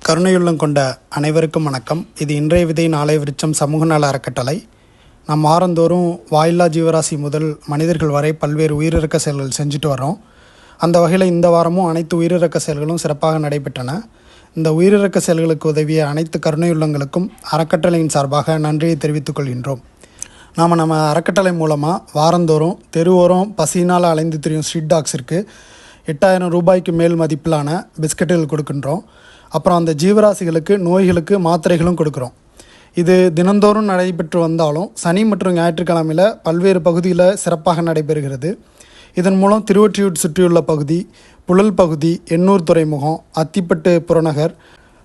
கருணையுள்ளம் கொண்ட அனைவருக்கும் வணக்கம். இது இன்றைய விதை நாளை விருச்சம் சமூக நல அறக்கட்டளை. நாம் வாரந்தோறும் வாயில்லா ஜீவராசி முதல் மனிதர்கள் வரை பல்வேறு உயிரிறக்க செயல்கள் செஞ்சுட்டு வரோம். அந்த வகையில் இந்த வாரமும் அனைத்து உயிரிறக்க செயல்களும் சிறப்பாக நடைபெற்றன. இந்த உயிரிறக்க செயல்களுக்கு உதவிய அனைத்து கருணையுள்ளங்களுக்கும் அறக்கட்டளையின் சார்பாக நன்றியை தெரிவித்துக் கொள்கின்றோம். நம்ம அறக்கட்டளை மூலமாக வாரந்தோறும் தெருவோரம் பசியினால் அலைந்து திரியும் ஸ்ட்ரீட் டாக்ஸிற்கு 8000 ரூபாய்க்கு மேல் மதிப்பிலான பிஸ்கட்டுகள் கொடுக்கின்றோம். அப்புறம் அந்த ஜீவராசிகளுக்கு நோய்களுக்கு மாத்திரைகளும் கொடுக்குறோம். இது தினந்தோறும் நடைபெற்று வந்தாலும் சனி மற்றும் ஞாயிற்றுக்கிழமையில் பல்வேறு பகுதியில் சிறப்பாக நடைபெறுகிறது. இதன் மூலம் திருவொற்றியூர் சுற்றியுள்ள பகுதி, புழல் பகுதி, எண்ணூர் துறைமுகம், அத்திப்பட்டு புறநகர்,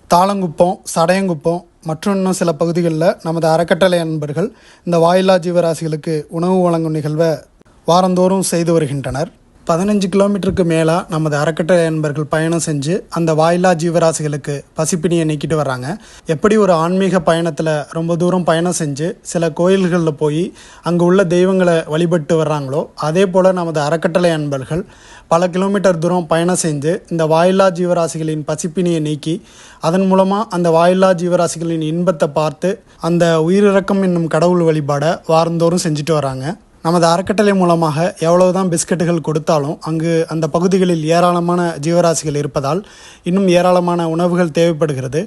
தாளங்குப்பம், சடையங்குப்பம் மற்றும் இன்னும் சில பகுதிகளில் நமது அறக்கட்டளை நண்பர்கள் இந்த வாயில்லா ஜீவராசிகளுக்கு உணவு வழங்கும் நிகழ்வை வாரந்தோறும் செய்து வருகின்றனர். 15 கிலோமீட்டருக்கு மேலாக நமது அறக்கட்டளை நண்பர்கள் பயணம் செஞ்சு அந்த வாயில்லா ஜீவராசிகளுக்கு பசிப்பினியை நீக்கிட்டு வர்றாங்க. எப்படி ஒரு ஆன்மீக பயணத்தில் ரொம்ப தூரம் பயணம் செஞ்சு சில கோயில்களில் போய் அங்கே உள்ள தெய்வங்களை வழிபட்டு வர்றாங்களோ, அதே போல் நமது அறக்கட்டளை நண்பர்கள் பல கிலோமீட்டர் தூரம் பயணம் செஞ்சு இந்த வாயில்லா ஜீவராசிகளின் பசிப்பினியை நீக்கி அதன் மூலமாக அந்த வாயில்லா ஜீவராசிகளின் இன்பத்தை பார்த்து அந்த உயிரிறக்கம் என்னும் கடவுள் வழிபாடை வாரந்தோறும் செஞ்சுட்டு வராங்க. நமது அறக்கட்டளை மூலமாக எவ்வளவுதான் பிஸ்கட்டுகள் கொடுத்தாலும் அங்கு அந்த பகுதிகளில் ஏராளமான ஜீவராசிகள் இருப்பதால் இன்னும் ஏராளமான உணவுகள் தேவைப்படுகிறது.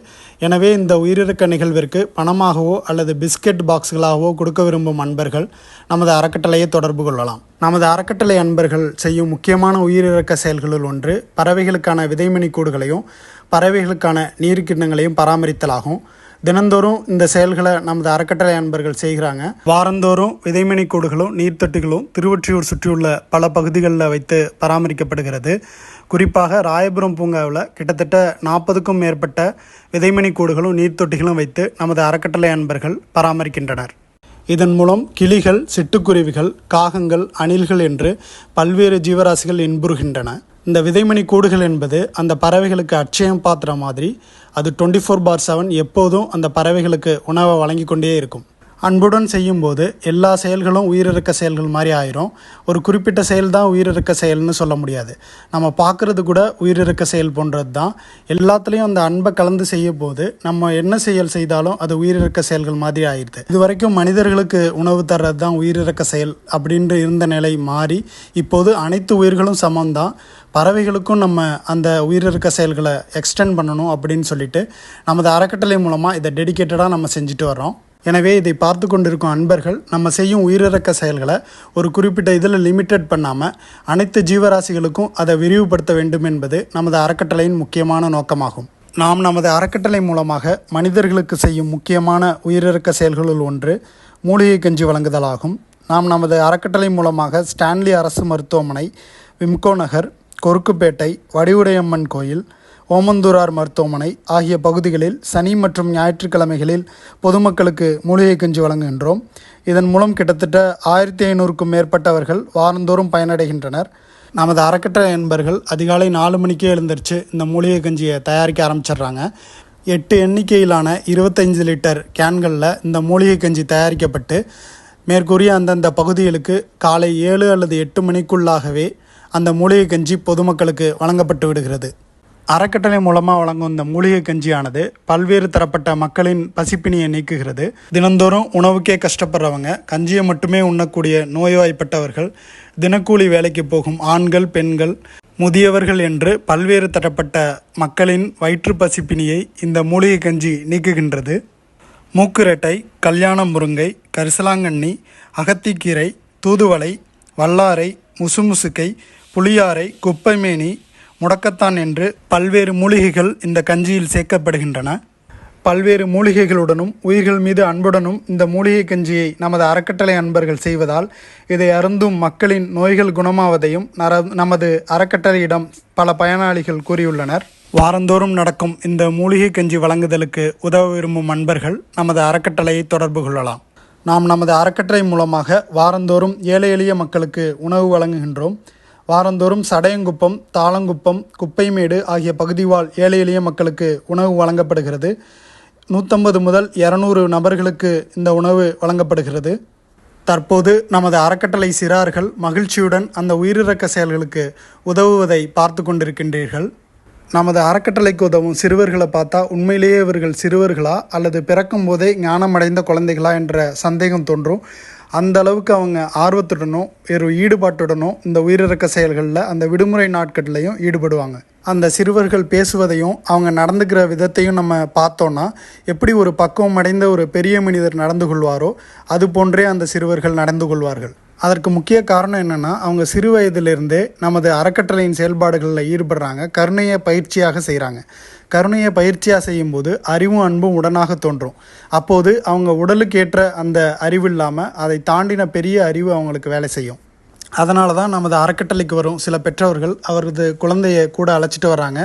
எனவே இந்த உயிரிறக்க நிகழ்விற்கு பணமாகவோ அல்லது பிஸ்கட் பாக்ஸ்களாகவோ கொடுக்க விரும்பும் அன்பர்கள் நமது அறக்கட்டளையை தொடர்பு கொள்ளலாம். நமது அறக்கட்டளை அன்பர்கள் செய்யும் முக்கியமான உயிரிறக்க செயல்களுள் ஒன்று பறவைகளுக்கான விதைமணி கூடுகளையும் பறவைகளுக்கான நீர்க்கிண்ணங்களையும் பராமரித்தலாகும். தினந்தோறும் இந்த செயல்களை நமது அறக்கட்டளை அன்பர்கள் செய்கிறாங்க. வாரந்தோறும் விதைமணி கூடுகளும் நீர்த்தொட்டிகளும் திருவொற்றியூர் சுற்றியுள்ள பல பகுதிகளில் வைத்து பராமரிக்கப்படுகிறது. குறிப்பாக ராயபுரம் பூங்காவில் கிட்டத்தட்ட 40க்கும் மேற்பட்ட விதைமணி கூடுகளும் நீர்த்தொட்டிகளும் வைத்து நமது அறக்கட்டளை அன்பர்கள் பராமரிக்கின்றனர். இதன் மூலம் கிளிகள், சிட்டுக்குருவிகள், காகங்கள், அணில்கள் என்று பல்வேறு ஜீவராசிகள் இன்புறுகின்றன. இந்த விதைமணி கூடுகள் என்பது அந்த பறவைகளுக்கு அட்சயம் பாத்திர மாதிரி. அது 24/7 எப்போதும் அந்த பறவைகளுக்கு உணவை வழங்கி கொண்டே இருக்கும். அன்புடன் செய்யும்போது எல்லா செயல்களும் உயிரிறக்க செயல்கள் மாதிரி ஆயிரும். ஒரு குறிப்பிட்ட செயல் தான் உயிரிறக்க செயல்னு சொல்ல முடியாது. நம்ம பார்க்குறது கூட உயிரிறக்க செயல் போன்றது தான். எல்லாத்துலேயும் அந்த அன்பை கலந்து செய்யும் போது நம்ம என்ன செயல் செய்தாலும் அது உயிரிறக்க செயல்கள் மாதிரி ஆயிடுது. இது வரைக்கும் மனிதர்களுக்கு உணவு தர்றது தான் உயிரிறக்க செயல் அப்படின்ட்டு இருந்த நிலை மாறி இப்போது அனைத்து உயிர்களும் சமம்தான். பறவைகளுக்கும் நம்ம அந்த உயிரிறக்க செயல்களை எக்ஸ்டெண்ட் பண்ணணும் அப்படின்னு சொல்லிட்டு நமது அறக்கட்டளை மூலமாக இதை டெடிக்கேட்டடாக நம்ம செஞ்சுட்டு வர்றோம். எனவே இதை பார்த்து கொண்டிருக்கும் அன்பர்கள் நம்ம செய்யும் உயிரிறக்க செயல்களை ஒரு குறிப்பிட்ட இதில் லிமிட்டட் பண்ணாமல் அனைத்து ஜீவராசிகளுக்கும் அதை விரிவுபடுத்த வேண்டும் என்பது நமது அறக்கட்டளையின் முக்கியமான நோக்கமாகும். நாம் நமது அறக்கட்டளை மூலமாக மனிதர்களுக்கு செய்யும் முக்கியமான உயிரிறக்க செயல்களுள் ஒன்று மூலிகை கஞ்சி வழங்குதலாகும். நாம் நமது அறக்கட்டளை மூலமாக ஸ்டான்லி அரசு மருத்துவமனை, விம்கோ நகர், கொருக்குப்பேட்டை, வடிவுடையம்மன் கோயில், ஓமந்தூரார் மருத்துவமனை ஆகிய பகுதிகளில் சனி மற்றும் ஞாயிற்றுக்கிழமைகளில் பொதுமக்களுக்கு மூலிகை கஞ்சி வழங்குகின்றோம். இதன் மூலம் கிட்டத்தட்ட 1500க்கும் மேற்பட்டவர்கள் வாரந்தோறும் பயனடைகின்றனர். நமது அறக்கட்டளை நண்பர்கள் அதிகாலை 4 மணிக்கே எழுந்திரிச்சு இந்த மூலிகை கஞ்சியை தயாரிக்க ஆரம்பிச்சிடுறாங்க. 8 எண்ணிக்கையிலான 25 லிட்டர் கேன்களில் இந்த மூலிகை கஞ்சி தயாரிக்கப்பட்டு மேற்கூறிய அந்தந்த பகுதிகளுக்கு காலை 7 அல்லது 8 மணிக்குள்ளாகவே அந்த மூலிகை கஞ்சி பொதுமக்களுக்கு வழங்கப்பட்டு விடுகிறது. அறக்கட்டளை மூலமாக வழங்கும் இந்த மூலிகை கஞ்சியானது பல்வேறு தரப்பட்ட மக்களின் பசிப்பினியை நீக்குகிறது. தினந்தோறும் உணவுக்கே கஷ்டப்படுறவங்க, கஞ்சியை மட்டுமே உண்ணக்கூடிய நோய்வாய்ப்பட்டவர்கள், தினக்கூலி வேலைக்கு போகும் ஆண்கள், பெண்கள், முதியவர்கள் என்று பல்வேறு தரப்பட்ட மக்களின் வயிற்று பசிப்பினியை இந்த மூலிகை கஞ்சி நீக்குகின்றது. மூக்குரட்டை, கல்யாண முருங்கை, கரிசலாங்கண்ணி, அகத்திக்கீரை, தூதுவளை, வல்லாரை, முசுமுசுக்கை, புளியாரை, குப்பைமேனி, முடக்கத்தான் என்று பல்வேறு மூலிகைகள் இந்த கஞ்சியில் சேர்க்கப்படுகின்றன. பல்வேறு மூலிகைகளுடனும் உயிர்கள் மீது அன்புடனும் இந்த மூலிகை கஞ்சியை நமது அறக்கட்டளை அன்பர்கள் செய்வதால் இதை அருந்தும் மக்களின் நோய்கள் குணமாவதையும் நமது அறக்கட்டளையிடம் பல பயனாளிகள் கூறியுள்ளனர். வாரந்தோறும் நடக்கும் இந்த மூலிகை கஞ்சி வழங்குதலுக்கு உதவ விரும்பும் அன்பர்கள் நமது அறக்கட்டளையை தொடர்பு கொள்ளலாம். நாம் நமது அறக்கட்டளை மூலமாக வாரந்தோறும் ஏழை எளிய மக்களுக்கு உணவு வழங்குகின்றோம். வாரந்தோறும் சடையங்குப்பம், தாளங்குப்பம், குப்பைமேடு ஆகிய பகுதி வாழ் ஏழை எளிய மக்களுக்கு உணவு வழங்கப்படுகிறது. 150 முதல் 200 நபர்களுக்கு இந்த உணவு வழங்கப்படுகிறது. தற்போது நமது அறக்கட்டளை சிறார்கள் மகிழ்ச்சியுடன் அந்த உயிரிறக்க செயல்களுக்கு உதவுவதை பார்த்து கொண்டிருக்கின்றீர்கள். நமது அறக்கட்டளைக்கு உதவும் சிறுவர்களை பார்த்தா உண்மையிலேயே இவர்கள் சிறுவர்களா அல்லது பிறக்கும் போதே ஞானமடைந்த குழந்தைகளா என்ற சந்தேகம் தோன்றும். அந்த அளவுக்கு அவங்க ஆர்வத்துடனும் ஒரு ஈடுபாட்டுடனும் இந்த உயிரிழக்க செயல்களில் அந்த விடுமுறை நாட்கள்லையும் ஈடுபடுவாங்க. அந்த சிறுவர்கள் பேசுவதையும் அவங்க நடந்துக்கிற விதத்தையும் நம்ம பார்த்தோன்னா எப்படி ஒரு பக்குவம் அடைந்த ஒரு பெரிய மனிதர் நடந்து கொள்வாரோ அது போன்றே அந்த சிறுவர்கள் நடந்து கொள்வார்கள். அதற்கு முக்கிய காரணம் என்னென்னா, அவங்க சிறு வயதிலிருந்தே நமது அறக்கட்டளையின் செயல்பாடுகளில் ஈடுபடுறாங்க. கருணையை பயிற்சியாக செய்கிறாங்க. கருணையை பயிற்சியாக செய்யும்போது அறிவும் அன்பும் உடனாக தோன்றும். அப்போது அவங்க உடலுக்கு ஏற்ற அந்த அறிவு இல்லாமல் அதை தாண்டின பெரிய அறிவு அவங்களுக்கு வேலை செய்யும். அதனால தான் நமது அறக்கட்டளைக்கு வரும் சில பெற்றவர்கள் அவரது குழந்தையை கூட அழைச்சிட்டு வர்றாங்க.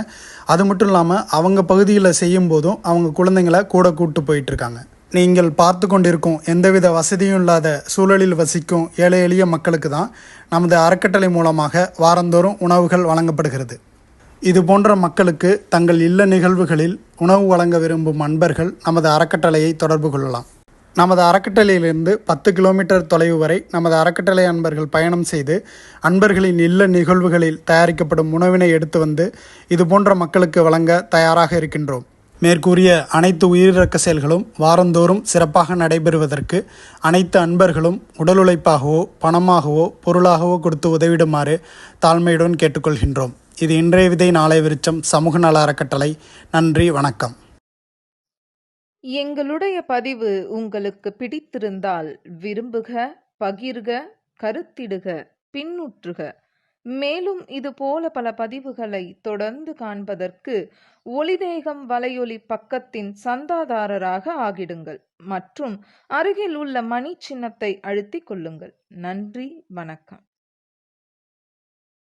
அது மட்டும் இல்லாமல் அவங்க பகுதியில் செய்யும் போதும் அவங்க குழந்தைங்களை கூட கூப்பிட்டு போயிட்டுருக்காங்க. நீங்கள் பார்த்து கொண்டிருக்கும் எந்தவித வசதியும் இல்லாத சூழலில் வசிக்கும் ஏழை எளிய மக்களுக்கு தான் நமது அறக்கட்டளை மூலமாக வாரந்தோறும் உணவுகள் வழங்கப்படுகிறது. இது போன்ற மக்களுக்கு தங்கள் இல்ல நிகழ்வுகளில் உணவு வழங்க விரும்பும் அன்பர்கள் நமது அறக்கட்டளையை தொடர்பு கொள்ளலாம். நமது அறக்கட்டளையிலிருந்து 10 கிலோமீட்டர் தொலைவு வரை நமது அறக்கட்டளை அன்பர்கள் பயணம் செய்து அன்பர்களின் இல்ல நிகழ்வுகளில் தயாரிக்கப்படும் உணவினை எடுத்து வந்து இது போன்ற மக்களுக்கு வழங்க தயாராக இருக்கின்றோம். மேற்கூறிய அனைத்து உயிரிழக்க செயல்களும் வாரந்தோறும் சிறப்பாக நடைபெறுவதற்கு அனைத்து அன்பர்களும் உடல் உழைப்பாகவோ பணமாகவோ பொருளாகவோ கொடுத்து உதவிடுமாறு தாழ்மையுடன் கேட்டுக்கொள்கின்றோம். இது இன்றைய விதை நாளை விருச்சம் சமூக நல அறக்கட்டளை. நன்றி, வணக்கம். எங்களுடைய பதிவு உங்களுக்கு பிடித்திருந்தால் விரும்புக, பகிர்க, கருத்திடுக, பின்னுற்றுக. மேலும் இதுபோல பல பதிவுகளை தொடர்ந்து காண்பதற்கு ஒளிதேகம் வலையொலி பக்கத்தின் சந்தாதாரராக ஆகிடுங்கள் மற்றும் அருகில் உள்ள மணி சின்னத்தை அழுத்திக் கொள்ளுங்கள். நன்றி, வணக்கம்.